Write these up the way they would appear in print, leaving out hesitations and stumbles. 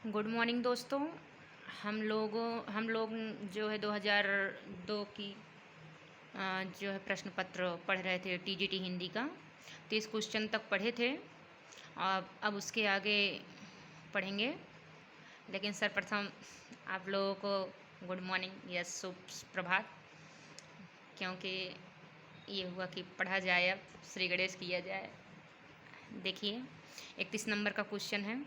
Good morning दोस्तों। हम लोग जो है 2002 की जो है प्रश्न पत्र पढ़ रहे थे टीजीटी हिंदी का। तो इस क्वेश्चन तक पढ़े थे। अब उसके आगे पढ़ेंगे। लेकिन सर्वप्रथम आप लोगों को गुड मॉर्निंग या शुभ प्रभात, क्योंकि ये हुआ कि पढ़ा जाए, अब श्री गणेश किया जाए। देखिए 31 नंबर का क्वेश्चन है,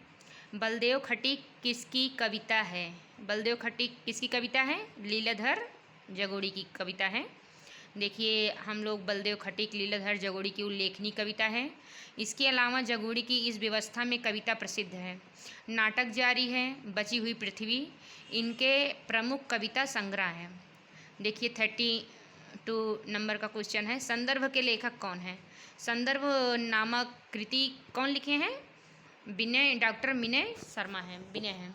बलदेव खटीक किसकी कविता है? बलदेव खटीक किसकी कविता है? लीलाधर जगोड़ी की कविता है। देखिए हम लोग बलदेव खटीक लीलाधर जगोड़ी की उल्लेखनीय कविता है। इसके अलावा जगोड़ी की इस व्यवस्था में कविता प्रसिद्ध है। नाटक जारी है, बची हुई पृथ्वी इनके प्रमुख कविता संग्रह है। देखिए 32 नंबर का क्वेश्चन है, संदर्भ के लेखक कौन है? संदर्भ नामक कृति कौन लिखे हैं? डॉक्टर विनय शर्मा हैं, विनय हैं।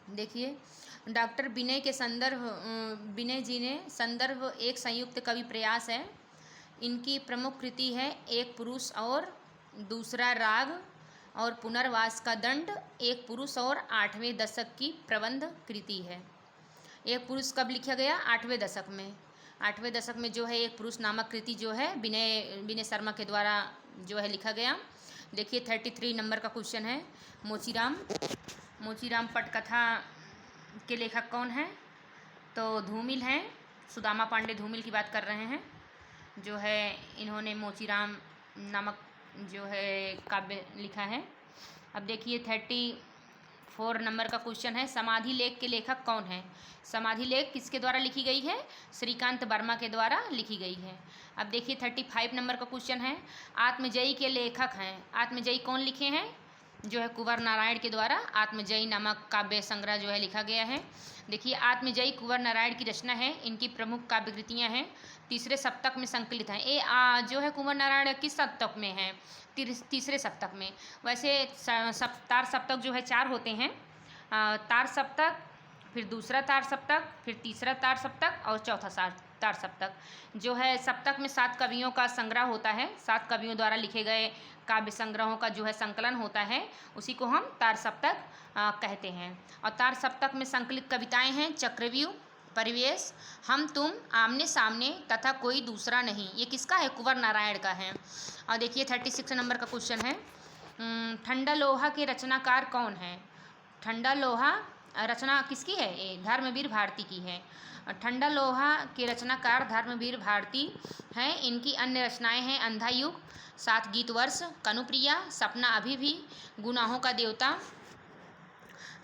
देखिए डॉक्टर विनय के विनय जी ने संदर्भ एक संयुक्त कवि प्रयास है। इनकी प्रमुख कृति है एक पुरुष और दूसरा राग और पुनर्वास का दंड। एक पुरुष और 8वें दशक की प्रबंध कृति है। एक पुरुष कब लिखा गया? 8वें दशक में। 8वें दशक में जो है एक पुरुष नामक कृति जो है विनय शर्मा के द्वारा जो है लिखा गया। देखिए 33 नंबर का क्वेश्चन है, मोचीराम पटकथा के लेखक कौन है? तो धूमिल हैं, सुदामा पांडे धूमिल की बात कर रहे हैं। जो है इन्होंने मोचीराम नामक जो है काव्य लिखा है। अब देखिए 34 नंबर का क्वेश्चन है, समाधि लेख के लेखक कौन है? समाधि लेख किसके द्वारा लिखी गई है? श्रीकांत वर्मा के द्वारा लिखी गई है। अब देखिए 35 नंबर का क्वेश्चन है, आत्मजयी के लेखक हैं। आत्मजयी कौन लिखे हैं? जो है कुंवर नारायण के द्वारा आत्मजयी नामक काव्य संग्रह जो है लिखा गया है। देखिए आत्मजयी कुंवर नारायण की रचना है। इनकी प्रमुख काव्य कृतियाँ हैं, तीसरे सप्तक में संकलित हैं। जो है कुंवर नारायण किस सप्तक में है? तीसरे सप्तक में। वैसे तार सप्तक जो है 4 होते हैं, तार सप्तक, फिर दूसरा तार सप्तक, फिर तीसरा तार सप्तक और चौथा तार सप्तक। जो है सप्तक में 7 कवियों का संग्रह होता है। 7 कवियों द्वारा लिखे गए काव्य संग्रहों का जो है संकलन होता है, उसी को हम तार सप्तक कहते हैं। और तार सप्तक में संकलित कविताएं हैं चक्रव्यूह, परिवेश, हम तुम, आमने सामने तथा कोई दूसरा नहीं। ये किसका है? कुंवर नारायण का है। और देखिए 36 नंबर का क्वेश्चन है, ठंडा लोहा के रचनाकार कौन है? ठंडा लोहा रचना किसकी है? ये धर्मवीर भारती की है। ठंडा लोहा के रचनाकार धर्मवीर भारती हैं। इनकी अन्य रचनाएं हैं अंधा युग, 7 गीत वर्ष, कनुप्रिया, सपना अभी भी, गुनाहों का देवता,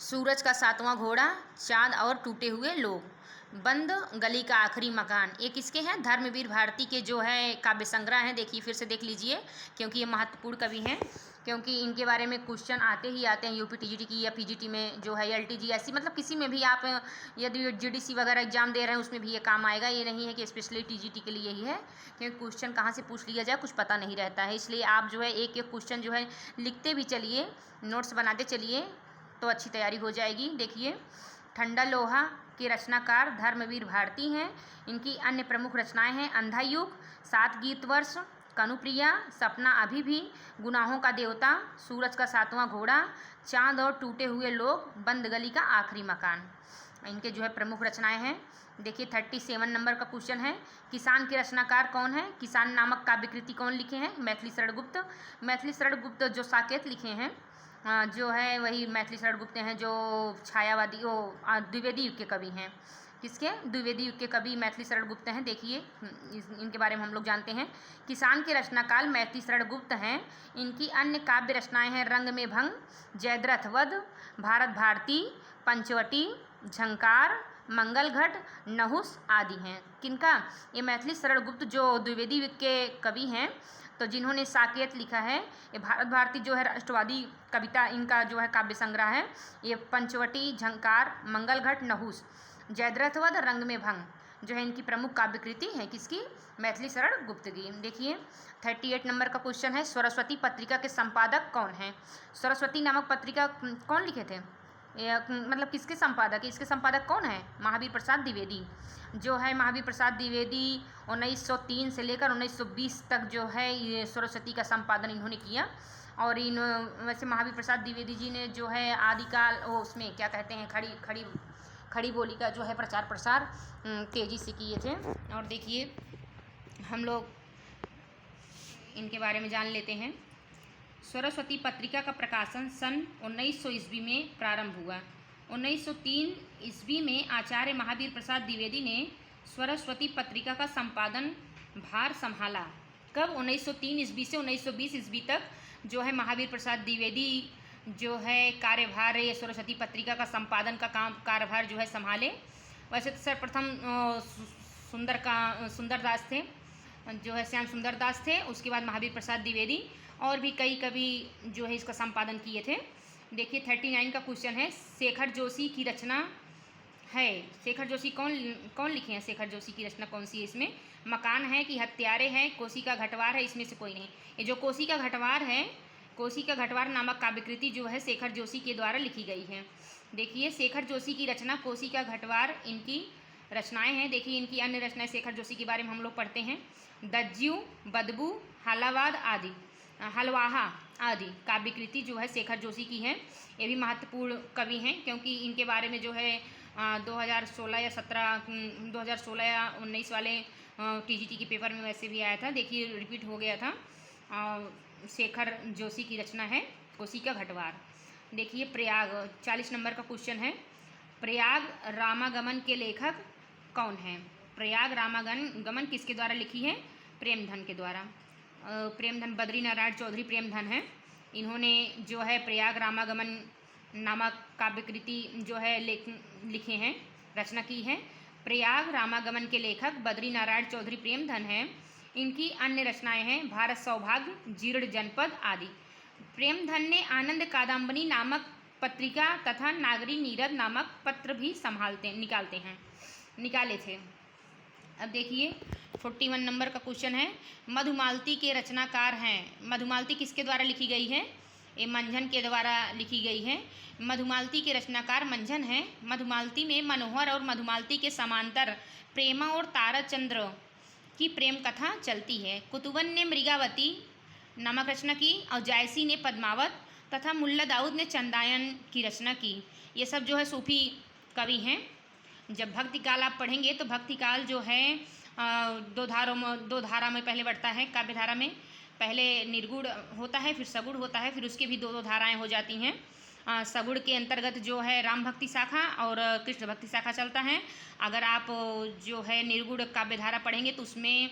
सूरज का 7वां घोड़ा, चांद और टूटे हुए लोग, बंद गली का आखिरी मकान। ये किसके हैं? धर्मवीर भारती के जो है काव्य संग्रह हैं। देखिए फिर से देख लीजिए, क्योंकि ये महत्वपूर्ण कवि हैं, क्योंकि इनके बारे में क्वेश्चन आते ही आते हैं यूपी टीजीटी की या पीजीटी में जो है एलटीजी ऐसी, मतलब किसी में भी आप यदि जीडीसी वगैरह एग्जाम दे रहे हैं उसमें भी ये काम आएगा। ये नहीं है कि स्पेशली टीजीटी के लिए ही है, क्योंकि क्वेश्चन कहाँ से पूछ लिया जाए कुछ पता नहीं रहता है। इसलिए आप जो है एक एक क्वेश्चन जो है लिखते भी चलिए, नोट्स बनाते चलिए, तो अच्छी तैयारी हो जाएगी। देखिए ठंडा लोहा के रचनाकार धर्मवीर भारती हैं। इनकी अन्य प्रमुख रचनाएं हैं अंधा युग, 7 गीत वर्ष, कनुप्रिया, सपना अभी भी, गुनाहों का देवता, सूरज का 7वां घोड़ा, चांद और टूटे हुए लोग, बंद गली का आखिरी मकान। इनके जो है प्रमुख रचनाएं हैं। देखिए 37 नंबर का क्वेश्चन है, किसान के रचनाकार कौन है? किसान नामक काव्य कृति कौन लिखे हैं? मैथिली शरण गुप्त। मैथिली शरण गुप्त जो साकेत लिखे हैं जो है वही मैथिली शरण गुप्त हैं, जो छायावादी द्विवेदी युग के कवि हैं। किसके? द्विवेदी युग के कवि मैथिली शरण गुप्त हैं। देखिए इनके बारे में हम लोग जानते हैं। किसान के रचनाकाल मैथिली शरण गुप्त हैं। इनकी अन्य काव्य रचनाएं हैं रंग में भंग, जयद्रथ वध, भारत भारती, पंचवटी, झंकार, मंगल घट, नहुस आदि हैं। किनका? ये मैथिली शरण गुप्त जो द्विवेदी युग के कवि हैं, तो जिन्होंने साकेत लिखा है। ये भारत भारती जो है राष्ट्रवादी कविता, इनका जो है काव्य संग्रह है। ये पंचवटी, झंकार, मंगल घट, नहुस, जयद्रथवध, रंग में भंग जो है इनकी प्रमुख काव्य कृति है। किसकी? मैथिली शरण गुप्त की। देखिए 38 नंबर का क्वेश्चन है, सरस्वती पत्रिका के संपादक कौन है? सरस्वती नामक पत्रिका कौन लिखे थे? मतलब किसके संपादक? इसके संपादक कौन है? महावीर प्रसाद द्विवेदी। जो है महावीर प्रसाद द्विवेदी 1903 से लेकर 1920 तक जो है ये सरस्वती का संपादन इन्होंने किया। और इन वैसे महावीर प्रसाद द्विवेदी जी ने जो है आदिकाल उसमें क्या कहते हैं खड़ी बोली का जो है प्रचार प्रसार तेजी से किए थे। और देखिए हम लोग इनके बारे में जान लेते हैं। सरस्वती पत्रिका का प्रकाशन सन 1900 ईस्वी में प्रारंभ हुआ। 1903 ईस्वी में आचार्य महावीर प्रसाद द्विवेदी ने सरस्वती पत्रिका का संपादन भार संभाला। कब? 1903 ईस्वी से 1920 ईस्वी तक जो है महावीर प्रसाद द्विवेदी जो है कार्यभार ये सरस्वती पत्रिका का संपादन का कार्यभार जो है संभाले। वैसे तो सर्वप्रथम सुंदरदास थे, जो है श्याम सुंदर दास थे, उसके बाद महावीर प्रसाद द्विवेदी, और भी कई कवि जो है इसका संपादन किए थे। देखिए 39 का क्वेश्चन है, शेखर जोशी की रचना है। शेखर जोशी कौन लिखे हैं? शेखर जोशी की रचना कौन सी है? इसमें मकान है कि हत्यारे हैं, कोसी का घटवार है, इसमें से कोई नहीं। ये जो कोसी का घटवार है, कोसी का घटवार नामक काव्यकृति जो है शेखर जोशी के द्वारा लिखी गई है। देखिए शेखर जोशी की रचना कोसी का घटवार इनकी रचनाएं हैं। देखिए इनकी अन्य रचनाएं शेखर जोशी के बारे में हम लोग पढ़ते हैं। दज्जू, बदबू, हलवाहा आदि काव्यकृति जो है शेखर जोशी की है। ये भी महत्वपूर्ण कवि हैं क्योंकि इनके बारे में जो है 2016 या 19 वाले टीजीटी के पेपर में वैसे भी आया था। देखिए रिपीट हो गया था। शेखर जोशी की रचना है कोसी का घटवार। देखिए प्रयाग 40 नंबर का क्वेश्चन है, प्रयाग रामागमन के लेखक कौन हैं? प्रयाग रामागमन किसके द्वारा लिखी है? प्रेमधन के द्वारा। प्रेमधन बद्री नारायण चौधरी प्रेमधन हैं। इन्होंने जो है प्रयाग रामागमन नामक काव्यकृति जो है लिखे हैं, रचना की है। प्रयाग रामागमन के लेखक बद्री नारायण चौधरी प्रेमधन हैं। इनकी अन्य रचनाएं हैं भारत सौभाग्य, जीर्ण जनपद आदि। प्रेमधन ने आनंद कादम्बनी नामक पत्रिका तथा नागरी नीरद नामक पत्र भी निकाले थे। अब देखिए 41 नंबर का क्वेश्चन है, मधुमालती के रचनाकार हैं। मधुमालती किसके द्वारा लिखी गई है? ये मंझन के द्वारा लिखी गई है। मधुमालती के रचनाकार मंझन हैं। मधुमालती में मनोहर और मधुमालती के समांतर प्रेमा और ताराचंद्र की प्रेम कथा चलती है। कुतुबन ने मृगावती नामक रचना की और जायसी ने पद्मावत तथा मुल्ला दाऊद ने चंदायन की रचना की। ये सब जो है सूफी कवि हैं। जब भक्ति काल आप पढ़ेंगे तो भक्ति काल जो है दो धारा में पहले बढ़ता है। काव्य धारा में पहले निर्गुण होता है, फिर सगुण होता है, फिर उसके भी दो धाराएं हो जाती हैं। सगुण के अंतर्गत जो है राम भक्ति शाखा और कृष्ण भक्ति शाखा चलता है। अगर आप जो है निर्गुण काव्य धारा पढ़ेंगे तो उसमें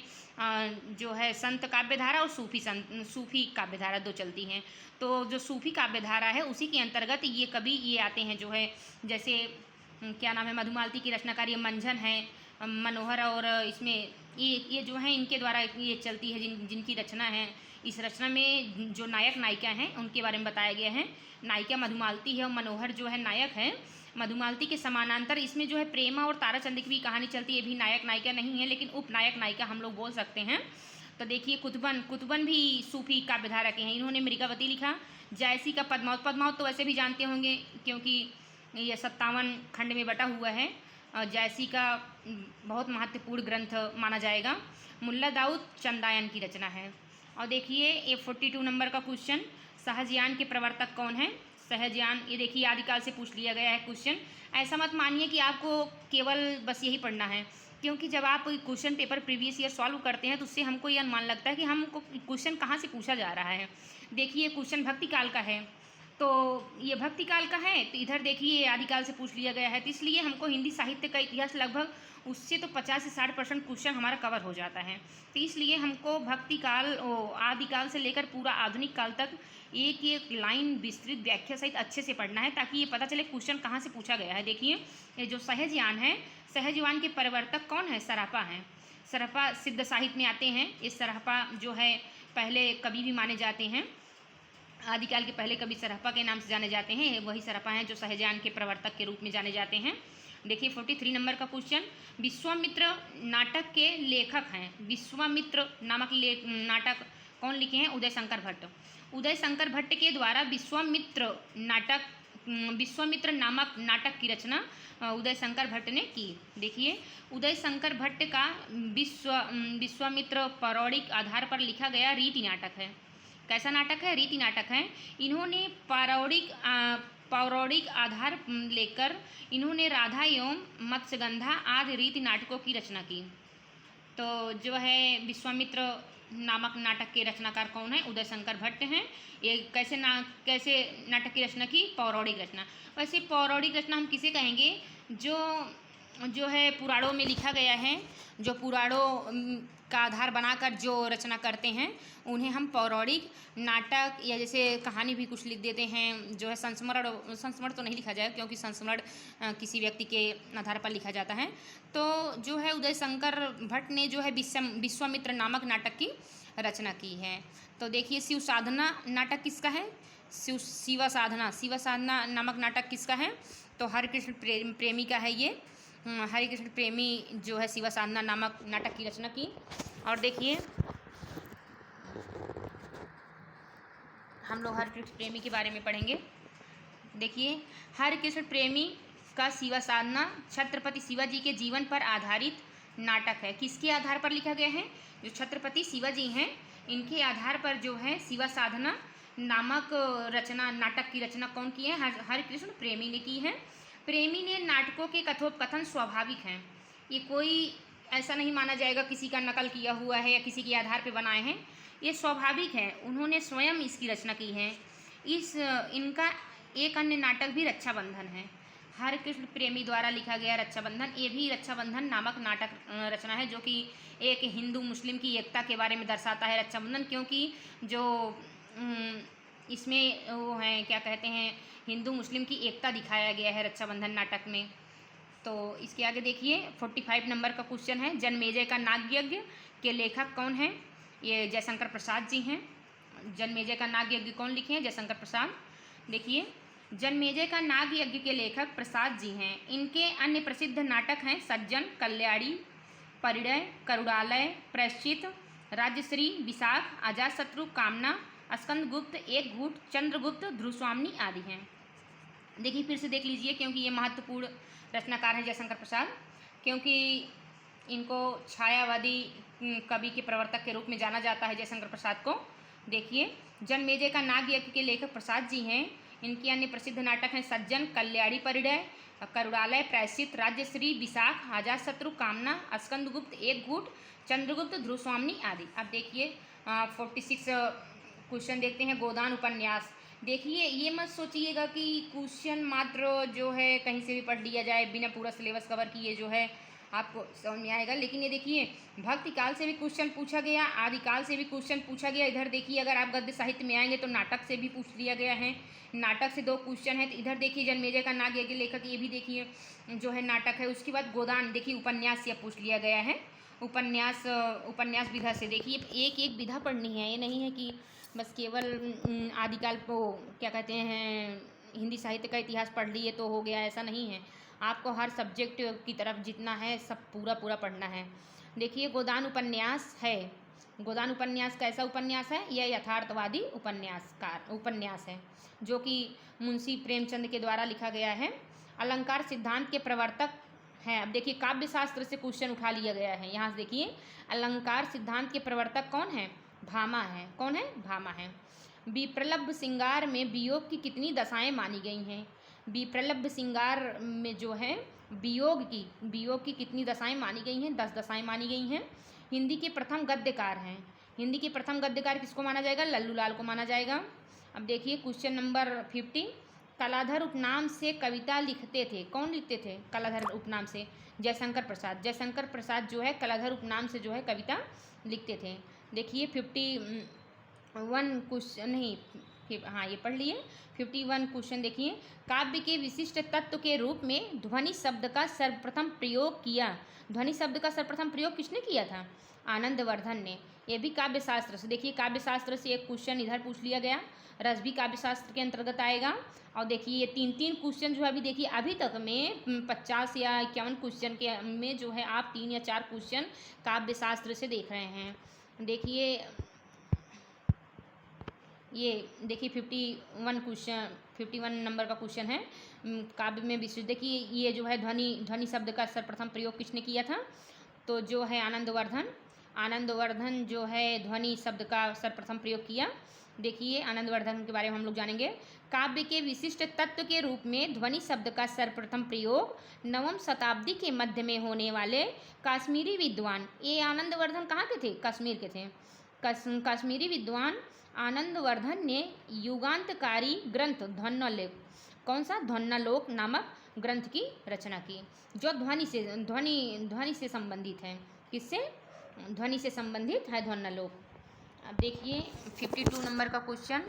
जो है संत काव्य धारा और सूफी काव्य धारा दो चलती हैं। तो जो सूफी काव्य धारा है उसी के अंतर्गत ये कवि ये आते हैं, जो है जैसे क्या नाम है, मधुमालती की रचनाकारी मंझन है, मनोहर, और इसमें ये जो है इनके द्वारा ये चलती है जिनकी रचना है। इस रचना में जो नायक नायिका हैं उनके बारे में बताया गया है। नायिका मधुमालती है और मनोहर जो है नायक है। मधुमालती के समानांतर इसमें जो है प्रेमा और ताराचंद्र की भी कहानी चलती है। ये भी नायक नायिका नहीं है लेकिन उपनायक नायिका हम लोग बोल सकते हैं। तो देखिए कुतुबन भी सूफी काव्यधारा के हैं। इन्होंने मृगावती लिखा। जायसी का पद्मावत तो वैसे भी जानते होंगे क्योंकि ये 57 खंड में बटा हुआ है। जायसी का बहुत महत्वपूर्ण ग्रंथ माना जाएगा। मुल्ला दाऊद चंदायन की रचना है। और देखिए ये 42 नंबर का क्वेश्चन, सहजयान के प्रवर्तक कौन है? सहजयान, ये देखिए आदिकाल से पूछ लिया गया है क्वेश्चन। ऐसा मत मानिए कि आपको केवल बस यही पढ़ना है, क्योंकि जब आप question paper previous year solve करते हैं तो उससे हमको ये अनुमान लगता है कि हमको क्वेश्चन कहाँ से पूछा जा रहा है। देखिए क्वेश्चन भक्ति काल का है, तो ये भक्ति काल का है, तो इधर देखिए आदिकाल से पूछ लिया गया है। तो इसलिए हमको हिंदी साहित्य का इतिहास लगभग उससे तो 50 से 60% क्वेश्चन हमारा कवर हो जाता है। तो इसलिए हमको भक्ति काल आदिकाल से लेकर पूरा आधुनिक काल तक एक एक लाइन विस्तृत व्याख्या सहित अच्छे से पढ़ना है, ताकि ये पता चले क्वेश्चन कहाँ से पूछा गया है। देखिए ये जो सहजयान है, सहजयान के प्रवर्तक कौन है? सरापा हैं। सरापा सिद्ध साहित्य में आते हैं। ये सरापा जो है पहले कवि भी माने जाते हैं। आदिकाल के पहले कवि सरहपा के नाम से जाने जाते हैं। वही सरहपा हैं जो सहजयान के प्रवर्तक के रूप में जाने जाते हैं। देखिए 43 नंबर का क्वेश्चन, विश्वामित्र नाटक के लेखक हैं। विश्वामित्र नामक नाटक कौन लिखे हैं? उदय शंकर भट्ट। उदय शंकर भट्ट के द्वारा विश्वामित्र नामक नाटक की रचना उदय शंकर भट्ट ने की। देखिए उदय शंकर भट्ट का विश्वामित्र पौराणिक आधार पर लिखा गया रीति नाटक है। कैसा नाटक है? रीति नाटक है। इन्होंने पौराणिक आधार लेकर इन्होंने राधा एवं मत्स्यगंधा आदि रीति नाटकों की रचना की। तो जो है विश्वामित्र नामक नाटक के रचनाकार कौन है? उदय शंकर भट्ट हैं। ये कैसे नाटक की रचना की? पौराणिक रचना। वैसे पौराणिक रचना हम किसे कहेंगे? जो है पुराणों में लिखा गया है, जो पुराणों का आधार बनाकर जो रचना करते हैं उन्हें हम पौराणिक नाटक, या जैसे कहानी भी कुछ लिख देते हैं, जो है संस्मरण तो नहीं लिखा जाएगा क्योंकि संस्मरण किसी व्यक्ति के आधार पर लिखा जाता है। तो जो है उदय शंकर भट्ट ने जो है विश्वामित्र नामक नाटक की रचना की है। तो देखिए शिव साधना नाटक किसका है? शिव साधना नामक नाटक किसका है? तो हरिकृष्ण प्रेमी का है ये। हरिकृष्ण प्रेमी जो है शिव साधना नामक नाटक की रचना की। और देखिए हम लोग हरिकृष्ण प्रेमी के बारे में पढ़ेंगे। देखिए हरिकृष्ण प्रेमी का शिव साधना छत्रपति शिवाजी के जीवन पर आधारित नाटक है। किसके आधार पर लिखा गया है? जो छत्रपति शिवाजी हैं इनके आधार पर जो है शिव साधना नामक नाटक की रचना कौन की है? हरिकृष्ण प्रेमी ने की है। प्रेमी ने नाटकों के कथोपकथन स्वाभाविक हैं। ये कोई ऐसा नहीं माना जाएगा किसी का नकल किया हुआ है या किसी के आधार पर बनाए हैं। ये स्वाभाविक है, उन्होंने स्वयं इसकी रचना की है। इनका एक अन्य नाटक भी रक्षाबंधन है। हरिकृष्ण प्रेमी द्वारा लिखा गया रक्षाबंधन, ये भी रक्षाबंधन नामक नाटक रचना है, जो कि एक हिंदू मुस्लिम की एकता के बारे में दर्शाता है रक्षाबंधन, क्योंकि जो इसमें वो हैं क्या कहते हैं, हिंदू मुस्लिम की एकता दिखाया गया है रक्षाबंधन नाटक में। तो इसके आगे देखिए 45 नंबर का क्वेश्चन है, जन्मेजय का नागयज्ञ के लेखक कौन हैं? ये जयशंकर प्रसाद जी हैं। जन्मेजय का नागयज्ञ कौन लिखे हैं? जयशंकर प्रसाद। देखिए जन्मेजय का नागयज्ञ के लेखक प्रसाद जी हैं। इनके अन्य प्रसिद्ध नाटक हैं सज्जन, कल्याणी, परिणय, करुणालय, प्रायश्चित, राज्यश्री, विशाख, अजातशत्रु, कामना, स्कंदगुप्त, एक घूट, चंद्रगुप्त, ध्रुवस्वामिनी आदि हैं। देखिए फिर से देख लीजिए, क्योंकि ये महत्वपूर्ण रचनाकार हैं जयशंकर प्रसाद, क्योंकि इनको छायावादी कवि के प्रवर्तक के रूप में जाना जाता है जयशंकर प्रसाद को। देखिए जन्मेजय का नागयज्ञ के लेखक प्रसाद जी हैं। इनके अन्य प्रसिद्ध नाटक हैं सज्जन, कल्याणी, परिणय, करुणालय, प्रायश्चित, राज्यश्री, विशाख, अजातशत्रु, कामना, स्कंदगुप्त, एक घूट, चंद्रगुप्त, ध्रुवस्वामिनी आदि। अब देखिए 46 क्वेश्चन देखते हैं। गोदान उपन्यास। देखिए ये मत सोचिएगा कि क्वेश्चन मात्र जो है कहीं से भी पढ़ लिया जाए बिना पूरा सिलेबस कवर किए जो है आपको समझ में आएगा। लेकिन ये देखिए भक्ति काल से भी क्वेश्चन पूछा गया, आदिकाल से भी क्वेश्चन पूछा गया। इधर देखिए अगर आप गद्य साहित्य में आएंगे तो नाटक से भी पूछ लिया गया है। नाटक से 2 क्वेश्चन है। तो इधर देखिए जन्मेजय का नागयज्ञ लेखक, ये भी देखिए जो है नाटक है। उसके बाद गोदान देखिए उपन्यास से पूछ लिया गया है। उपन्यास विधा से देखिए एक एक विधा पढ़नी है। ये नहीं है कि बस केवल आदिकाल को क्या कहते हैं हिंदी साहित्य का इतिहास पढ़ लिए तो हो गया, ऐसा नहीं है। आपको हर सब्जेक्ट की तरफ जितना है सब पूरा पढ़ना है। देखिए गोदान उपन्यास है। गोदान उपन्यास कैसा उपन्यास है? यह यथार्थवादी उपन्यास है जो कि मुंशी प्रेमचंद के द्वारा लिखा गया है। अलंकार सिद्धांत के प्रवर्तक हैं। अब देखिए काव्य शास्त्र से क्वेश्चन उठा लिया गया है। यहाँ से देखिए अलंकार सिद्धांत के प्रवर्तक कौन है? भामा है। कौन है? भामा है। विप्रलब्ध श्रृंगार में वियोग की कितनी दशाएं मानी गई हैं? विप्रलब्ध श्रृंगार में जो है वियोग की कितनी दशाएं मानी गई हैं? 10 दशाएं मानी गई हैं। हिंदी के प्रथम गद्यकार हैं। हिंदी के प्रथम गद्यकार किसको माना जाएगा? लल्लू लाल को माना जाएगा। अब देखिए क्वेश्चन नंबर 50, कलाधर उपनाम से कविता लिखते थे। कौन लिखते थे कलाधर उपनाम से? जयशंकर प्रसाद। जयशंकर प्रसाद जो है कलाधर उपनाम से जो है कविता लिखते थे। देखिए 51 क्वेश्चन नहीं, हाँ ये पढ़ लिए। 51 क्वेश्चन देखिए, काव्य के विशिष्ट तत्व के रूप में ध्वनि शब्द का सर्वप्रथम प्रयोग किया। ध्वनि शब्द का सर्वप्रथम प्रयोग किसने किया था? आनंदवर्धन ने। ये भी काव्य शास्त्र से। देखिए काव्य शास्त्र से एक क्वेश्चन इधर पूछ लिया गया। रस भी काव्य शास्त्र के अंतर्गत आएगा। और देखिए ये 3 क्वेश्चन जो है अभी देखिए अभी तक में 50 या 51 क्वेश्चन के में जो है आप 3 या 4 क्वेश्चन काव्य शास्त्र से देख रहे हैं। देखिए ये देखिए 51 नंबर का क्वेश्चन है काव्य में विशेष। देखिए ये जो है ध्वनि शब्द का सर्वप्रथम प्रयोग किसने किया था? तो जो है आनंदवर्धन जो है ध्वनि शब्द का सर्वप्रथम प्रयोग किया। देखिए आनंदवर्धन के बारे में हम लोग जानेंगे। काव्य के विशिष्ट तत्व के रूप में ध्वनि शब्द का सर्वप्रथम प्रयोग 9वीं शताब्दी के मध्य में होने वाले कश्मीरी विद्वान, ये आनंदवर्धन कहाँ के थे? कश्मीर के थे। कश्मीरी विद्वान आनंदवर्धन ने युगांतकारी ग्रंथ ध्वन्यालोक, कौन सा? ध्वन्यालोक नामक ग्रंथ की रचना की, जो ध्वनि से संबंधित है। किससे? ध्वनि से संबंधित है ध्वन्यालोक। अब देखिए 52 नंबर का क्वेश्चन,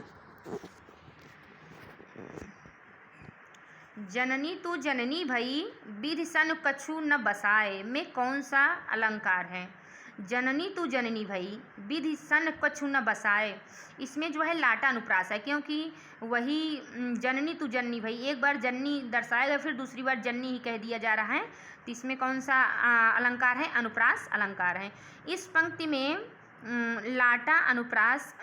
जननी तू जननी भई विधि सन कछु न बसाए में कौन सा अलंकार है? जननी तू जननी भई विधि सन कछु न बसाए, इसमें जो है लाटा अनुप्रास है, क्योंकि वही जननी तू जननी भई, एक बार जननी दर्शाएगा फिर दूसरी बार जननी ही कह दिया जा रहा है, तो इसमें कौन सा अलंकार है? अनुप्रास अलंकार है। इस पंक्ति में लाटा अनुप्रास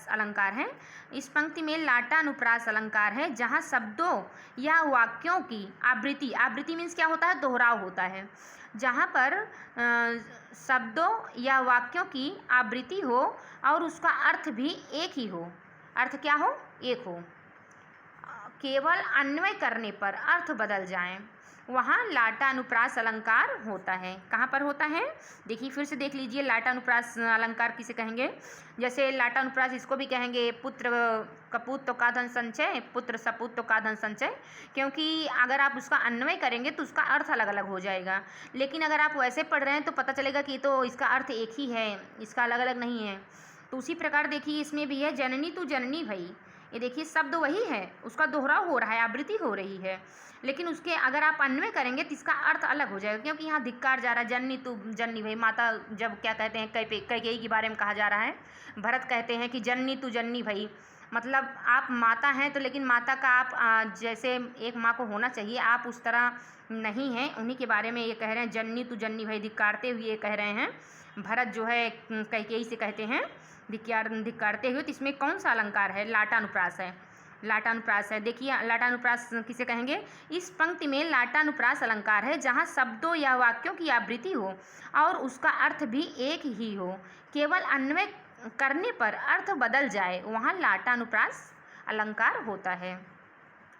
अलंकार है। इस पंक्ति में लाटा अनुप्रास अलंकार है जहाँ शब्दों या वाक्यों की आवृत्ति मीन्स क्या होता है? दोहराव होता है। जहाँ पर शब्दों या वाक्यों की आवृत्ति हो और उसका अर्थ भी एक ही हो। अर्थ क्या हो? एक हो। केवल अन्वय करने पर अर्थ बदल जाए, वहाँ लाटा अनुप्रास अलंकार होता है। कहाँ पर होता है? देखिए फिर से देख लीजिए, लाटा अनुप्रास अलंकार किसे कहेंगे? जैसे लाटा अनुप्रास इसको भी कहेंगे पुत्र कपूत तो का धन संचय, पुत्र सपूत तो का धन संचय, क्योंकि अगर आप उसका अन्वय करेंगे तो उसका अर्थ अलग अलग हो जाएगा। लेकिन अगर आप वैसे पढ़ रहे हैं तो पता चलेगा कि तो इसका अर्थ एक ही है, इसका अलग अलग नहीं है। तो उसी प्रकार देखिए इसमें भी है जननी तू जननी भई, ये देखिए शब्द वही है, उसका दोहराव हो रहा है, आवृत्ति हो रही है, लेकिन उसके अगर आप अन्वय करेंगे तो इसका अर्थ अलग हो जाएगा, क्योंकि यहाँ धिक्कार जा रहा है। जननी तू जननी भई, माता जब क्या कहते हैं कैकेयी के बारे में कहा जा रहा है, भरत कहते हैं कि जननी तू जननी भई, मतलब आप माता हैं तो लेकिन माता का आप जैसे एक माँ को होना चाहिए आप उस तरह नहीं हैं, उन्हीं के बारे में ये कह रहे हैं जननी तू जननी भई, धिक्कारते हुए कह रहे हैं। भरत जो है कैकेयी से कहते हैं धिक्कारते हुए। तो इसमें कौन सा अलंकार है? लाटा अनुप्रास है। लाटा अनुप्रास है। देखिए लाटा अनुप्रास किसे कहेंगे? इस पंक्ति में लाटा अनुप्रास अलंकार है जहाँ शब्दों या वाक्यों की आवृत्ति हो और उसका अर्थ भी एक ही हो, केवल अन्वय करने पर अर्थ बदल जाए, वहाँ लाटा अनुप्रास अलंकार होता है।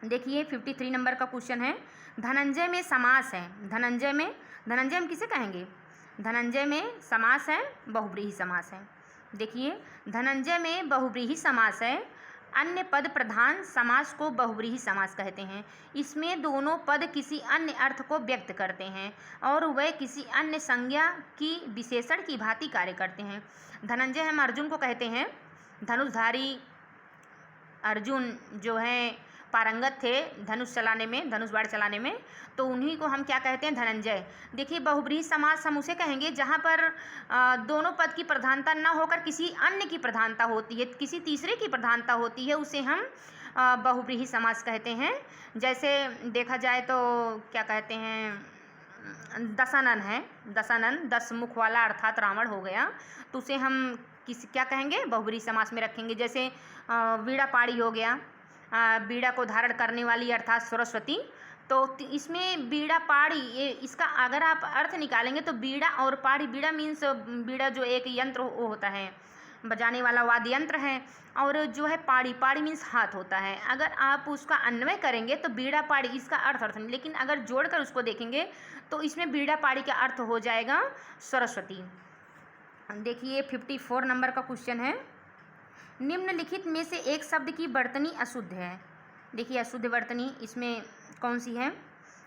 देखिए 53 नंबर का क्वेश्चन है, धनंजय में समास है। धनंजय में हम किसे कहेंगे? धनंजय में समास है, बहुव्रीहि समास है। देखिए धनंजय में बहुव्रीहि समास है। अन्य पद प्रधान समास को बहुव्रीहि समास कहते हैं। इसमें दोनों पद किसी अन्य अर्थ को व्यक्त करते हैं और वे किसी अन्य संज्ञा की विशेषण की भांति कार्य करते हैं। धनंजय हम अर्जुन को कहते हैं, धनुषधारी अर्जुन जो हैं पारंगत थे धनुष चलाने में, धनुष बाण चलाने में, तो उन्हीं को हम क्या कहते हैं? धनंजय। देखिए बहुव्रीहि समास हम उसे कहेंगे जहाँ पर दोनों पद की प्रधानता न होकर किसी अन्य की प्रधानता होती है, किसी तीसरे की प्रधानता होती है, उसे हम बहुव्रीहि समास कहते हैं। जैसे देखा जाए तो क्या कहते हैं, दशानन है, दशानन 10 मुख वाला अर्थात रावण हो गया, तो उसे हम क्या कहेंगे? बहुव्रीहि समास में रखेंगे। जैसे वीणा पाड़ी हो गया, बीड़ा को धारण करने वाली अर्थात सरस्वती, तो इसमें बीड़ा पाड़ी, ये इसका अगर आप अर्थ निकालेंगे तो बीड़ा और पाड़ी, बीड़ा मीन्स बीड़ा जो एक यंत्र होता है, बजाने वाला वाद्य यंत्र है, और जो है पाड़ी मीन्स हाथ होता है। अगर आप उसका अन्वय करेंगे तो बीड़ा पाड़ी इसका अर्थ नहीं, लेकिन अगर जोड़कर उसको देखेंगे तो इसमें बीड़ा पाड़ी का अर्थ हो जाएगा सरस्वती। देखिए 54 नंबर का क्वेश्चन है, निम्नलिखित में से एक शब्द की वर्तनी अशुद्ध है। देखिए अशुद्ध वर्तनी इसमें कौन सी है?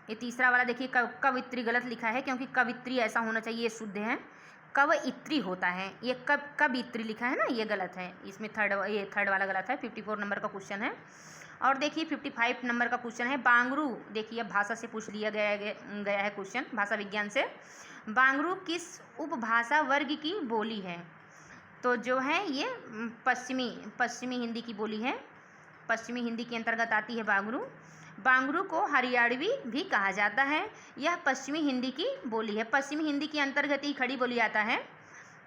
ये तीसरा वाला देखिए, कवित्री गलत लिखा है, क्योंकि कवित्री ऐसा होना चाहिए, ये शुद्ध है, कवइत्री होता है, ये कवित्री लिखा है ना, ये गलत है। इसमें थर्ड वाला गलत है। 54 नंबर का क्वेश्चन है। और देखिए 55 नंबर का क्वेश्चन है, बांगरू। देखिए अब भाषा से पूछ लिया गया है क्वेश्चन, भाषा विज्ञान से। बांगरू किस उपभाषा वर्ग की बोली है? तो जो है ये पश्चिमी हिंदी की बोली है, पश्चिमी हिंदी के अंतर्गत आती है बांगरू। बांगरू को हरियाणवी भी कहा जाता है, यह पश्चिमी हिंदी की बोली है। पश्चिमी हिंदी के अंतर्गत ही खड़ी बोली आता है,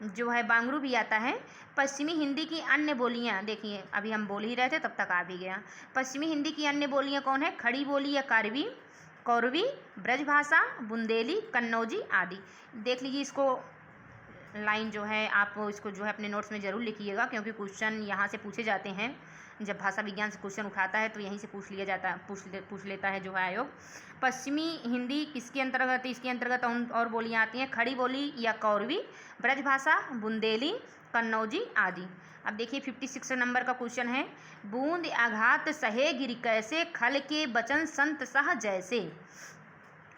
जो है बांगरू भी आता है। पश्चिमी हिंदी की अन्य बोलियाँ देखिए, अभी हम बोल ही रहे थे तब तक आ भी गया। पश्चिमी हिंदी की अन्य बोलियाँ कौन है? खड़ी बोली या कारवी, कौरवी, ब्रजभाषा, बुंदेली, कन्नौजी आदि। देख लीजिए इसको लाइन जो है आप इसको जो है अपने नोट्स में ज़रूर लिखिएगा, क्योंकि क्वेश्चन यहाँ से पूछे जाते हैं। जब भाषा विज्ञान से क्वेश्चन उठाता है तो यहीं से पूछ लिया जाता है, पूछ लेता है जो है आयोग। पश्चिमी हिंदी किसके अंतर्गत है? इसके अंतर्गत और बोलियाँ आती हैं, खड़ी बोली या कौरवी, ब्रजभाषा, बुंदेली, कन्नौजी आदि। अब देखिए 56 नंबर का क्वेश्चन है, बूंद आघात सहे गिर कैसे, खल के बचन संत सह जैसे।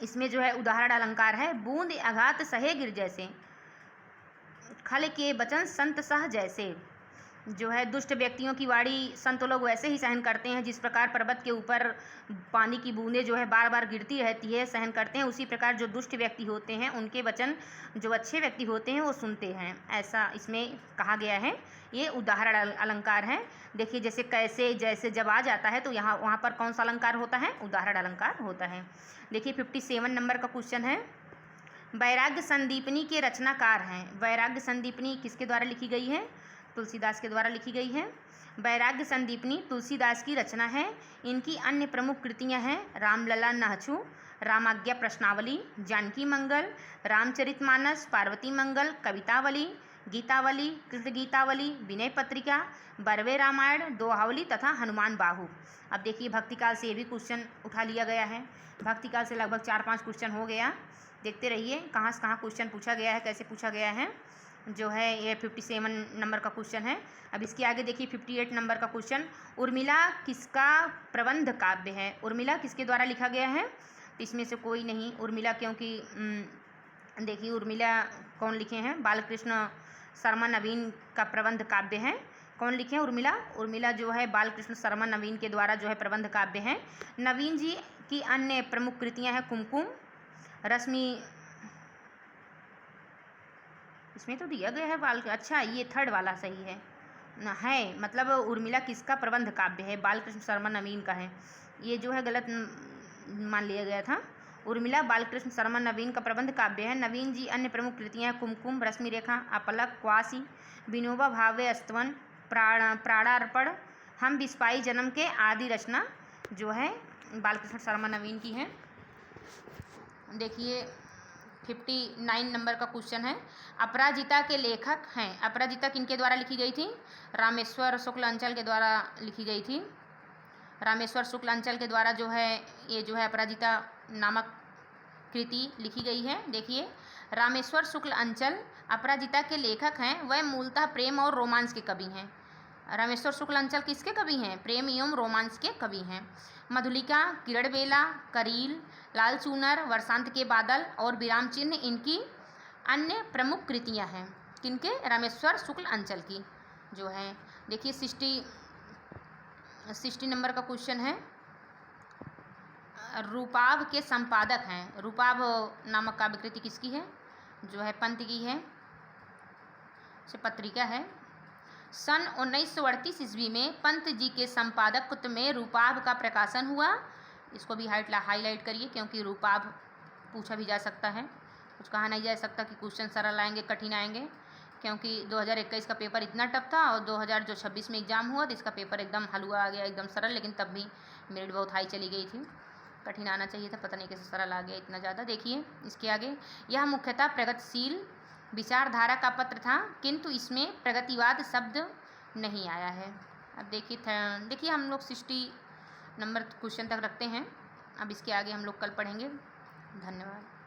इसमें जो है उदाहरण अलंकार है, बूंद आघात सहे गिर जैसे, खल के बचन संत सह जैसे। जो है दुष्ट व्यक्तियों की वाणी संत लोग वैसे ही सहन करते हैं, जिस प्रकार पर्वत के ऊपर पानी की बूंदें जो है बार बार गिरती रहती है, सहन करते हैं, उसी प्रकार जो दुष्ट व्यक्ति होते हैं उनके वचन जो अच्छे व्यक्ति होते हैं वो सुनते हैं, ऐसा इसमें कहा गया है। ये उदाहरण अलंकार है। देखिए जैसे कैसे, जैसे जब आ जाता है तो वहाँ पर कौन सा अलंकार होता है? उदाहरण अलंकार होता है। देखिए 57 नंबर का क्वेश्चन है, वैराग्य संदीपनी के रचनाकार हैं। वैराग्य संदीपनी किसके द्वारा लिखी गई है? तुलसीदास के द्वारा लिखी गई है। वैराग्य संदीपनी तुलसीदास की रचना है। इनकी अन्य प्रमुख कृतियां हैं, रामलला नहछु, रामाज्ञा प्रश्नावली, जानकी मंगल, रामचरितमानस, पार्वती मंगल, कवितावली, गीतावली, कृष्ण गीतावली, विनय पत्रिका, बरवे रामायण, दोहावली तथा हनुमान बाहु। अब देखिए भक्तिकाल से ये भी क्वेश्चन उठा लिया गया है। भक्तिकाल से लगभग 4-5 क्वेश्चन हो गया। देखते रहिए कहाँ से कहाँ क्वेश्चन पूछा गया है, कैसे पूछा गया है। जो है ये 57 नंबर का क्वेश्चन है। अब इसके आगे देखिए 58 नंबर का क्वेश्चन, उर्मिला किसका प्रबंध काव्य है? उर्मिला किसके द्वारा लिखा गया है? इसमें से कोई नहीं उर्मिला, क्योंकि देखिए उर्मिला कौन लिखे हैं? बालकृष्ण शर्मा नवीन का प्रबंध काव्य है। कौन लिखे हैं? उर्मिला। उर्मिला जो है बालकृष्ण शर्मा नवीन के द्वारा जो है प्रबंध काव्य है। नवीन जी की अन्य प्रमुख कृतियाँ हैं कुमकुम, रश्मि, इसमें तो दिया गया है बाल, अच्छा ये थर्ड वाला सही है मतलब उर्मिला किसका प्रबंध काव्य है? बालकृष्ण शर्मा नवीन का है। ये जो है गलत मान लिया गया था। उर्मिला बालकृष्ण शर्मा नवीन का प्रबंध काव्य है। नवीन जी अन्य प्रमुख कृतियाँ हैं कुमकुम, रश्मि रेखा, अपलक, क्वासी, विनोबा भावे, स्तवन, प्राणार्पण, हम बिस्पाई जन्म के आदि रचना जो है बालकृष्ण शर्मा नवीन की है। देखिए 59 नंबर का क्वेश्चन है, अपराजिता के लेखक हैं। अपराजिता किनके द्वारा लिखी गई थी? रामेश्वर शुक्ल अंचल के द्वारा लिखी गई थी। रामेश्वर शुक्ल अंचल के द्वारा जो है ये जो है अपराजिता नामक कृति लिखी गई है। देखिए रामेश्वर शुक्ल अंचल अपराजिता के लेखक हैं। वह मूलतः प्रेम और रोमांस के कवि हैं। रामेश्वर शुक्ल अंचल किसके कवि हैं? प्रेम एवं रोमांस के कवि हैं। मधुलिका, किरण बेला, करील, लाल चूनर, वर्षांत के बादल और विराम चिन्ह इनकी अन्य प्रमुख कृतियां हैं। किनके? रामेश्वर शुक्ल अंचल की जो है। देखिए 60 नंबर का क्वेश्चन है, रूपाभ के संपादक हैं। रूपाभ नामक काव्य कृति किसकी है? जो है पंत की है, से पत्रिका है। सन 1938 ईस्वी में पंत जी के संपादकत्व में रूपाभ का प्रकाशन हुआ। इसको भी हाईलाइट करिए, क्योंकि रूपाभ पूछा भी जा सकता है। कुछ कहा नहीं जा सकता कि क्वेश्चन सरल आएंगे कठिन आएंगे, क्योंकि 2021 का पेपर इतना टफ था और 2026 में एग्ज़ाम हुआ तो इसका पेपर एकदम हलवा आ गया, एकदम सरल, लेकिन तब भी मेरिट बहुत हाई चली गई थी। कठिन आना चाहिए था, पता नहीं कैसे सरल आ गया इतना ज़्यादा। देखिए इसके आगे, यह मुख्यतः प्रगतिशील विचारधारा का पत्र था, किंतु इसमें प्रगतिवाद शब्द नहीं आया है। अब देखिए हम लोग 60 नंबर क्वेश्चन तक रखते हैं। अब इसके आगे हम लोग कल पढ़ेंगे। धन्यवाद।